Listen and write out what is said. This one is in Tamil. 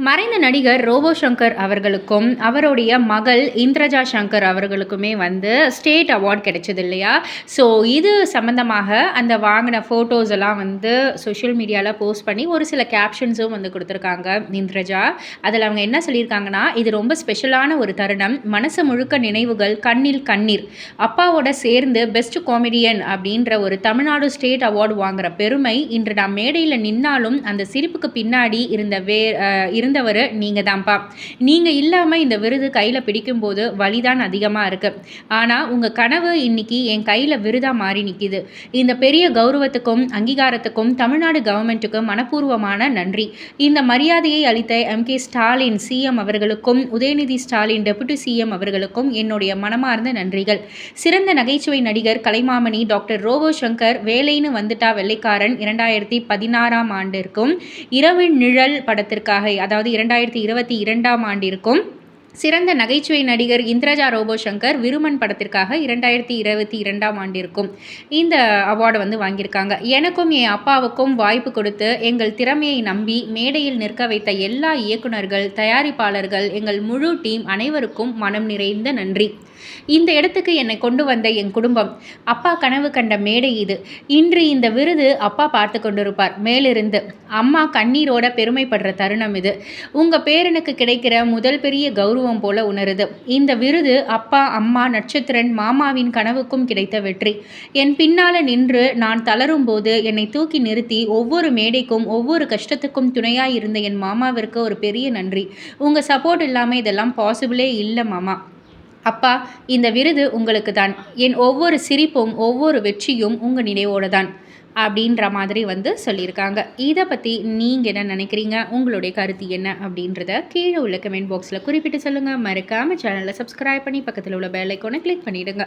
மறைந்த நடிகர் ரோபோ சங்கர் அவர்களுக்கும் அவருடைய மகள் இந்திரஜா சங்கர் அவர்களுக்குமே வந்து ஸ்டேட் அவார்ட் கிடைச்சது இல்லையா? ஸோ இது சம்மந்தமாக அந்த வாங்கின ஃபோட்டோஸ் எல்லாம் வந்து சோஷியல் மீடியாவில் போஸ்ட் பண்ணி ஒரு சில கேப்ஷன்ஸும் வந்து கொடுத்துருக்காங்க இந்திரஜா. அதில் அவங்க என்ன சொல்லியிருக்காங்கன்னா, இது ரொம்ப ஸ்பெஷலான ஒரு தருணம், மனசு முழுக்க நினைவுகள், கண்ணில் கண்ணீர், அப்பாவோட சேர்ந்து பெஸ்ட் காமெடியன் அப்படின்ற ஒரு தமிழ்நாடு ஸ்டேட் அவார்டு வாங்குற பெருமை இன்று நான் மேடையில் நின்னாலும் அந்த சிரிப்புக்கு பின்னாடி இருந்தவர் நீங்கள் தான்ப்பா. நீங்கள் இல்லாமல் இந்த விருது கையில் பிடிக்கும்போது வலிதான் அதிகமாக இருக்குது. ஆனால் உங்கள் கனவு இன்னைக்கு என் கையில் விருதாக மாறி நிற்கிது. இந்த பெரிய கௌரவத்துக்கும் அங்கீகாரத்துக்கும் தமிழ்நாடு கவர்மெண்ட்டுக்கு மனப்பூர்வமான நன்றி. இந்த மரியாதையை அளித்த MK ஸ்டாலின் சிஎம் அவர்களுக்கும் உதயநிதி ஸ்டாலின் டெபுட்டி சிஎம் அவர்களுக்கும் என்னுடைய மனமார்ந்த நன்றிகள். சிறந்த நகைச்சுவை நடிகர் கலைமாமணி டாக்டர் ரோபோ சங்கர் வேலைன்னு வந்துட்டா வெள்ளைக்காரன் 2016ஆம் ஆண்டிற்கும் இரவு நிழல் படத்திற்காக, அதாவது 2022ஆம் ஆண்டிற்கும் சிறந்த நகைச்சுவை நடிகர் இந்திரஜா ரோபோ சங்கர் விருமன் படத்திற்காக 2022ஆம் ஆண்டிற்கும் இந்த அவார்டு வந்து வாங்கியிருக்காங்க. எனக்கும் என் அப்பாவுக்கும் வாய்ப்பு கொடுத்து எங்கள் திறமையை நம்பி மேடையில் நிற்க வைத்த எல்லா இயக்குனர்கள், தயாரிப்பாளர்கள், எங்கள் முழு டீம் அனைவருக்கும் மனம் நிறைந்த நன்றி. இந்த இடத்துக்கு என்னை கொண்டு வந்த என் குடும்பம், அப்பா கனவு கண்ட மேடை இது. இன்று இந்த விருது அப்பா பார்த்து கொண்டிருப்பார் மேலிருந்து. அம்மா கண்ணீரோட பெருமைப்படுற தருணம் இது. உங்கள் பேரனுக்கு கிடைக்கிற முதல் பெரிய கௌரவம் போல உணருது. இந்த விருது அப்பா, அம்மா, நட்சத்திரன், மாமாவின் கனவுக்கும் கிடைத்த வெற்றி. என் பின்னால் நின்று நான் தளரும் போது என்னை தூக்கி நிறுத்தி ஒவ்வொரு மேடைக்கும் ஒவ்வொரு கஷ்டத்துக்கும் துணையாக இருந்த என் மாமாவிற்கு ஒரு பெரிய நன்றி. உங்கள் சப்போர்ட் இல்லாமல் இதெல்லாம் பாசிபிளே இல்லை மாமா. அப்பா, இந்த விருது உங்களுக்கு தான். என் ஒவ்வொரு சிரிப்பும் ஒவ்வொரு வெற்றியும் உங்கள் நினைவோடு தான் அப்படின்ற மாதிரி வந்து சொல்லியிருக்காங்க. இதை பற்றி நீங்கள் என்ன நினைக்கிறீங்க? உங்களுடைய கருத்து என்ன அப்படின்றத கீழே உள்ள கமெண்ட் பாக்ஸில் குறிப்பிட்டு சொல்லுங்கள். மறக்காமல் சேனலை சப்ஸ்கிரைப் பண்ணி பக்கத்தில் உள்ள பெல் ஐக்கானை கிளிக் பண்ணிவிடுங்க.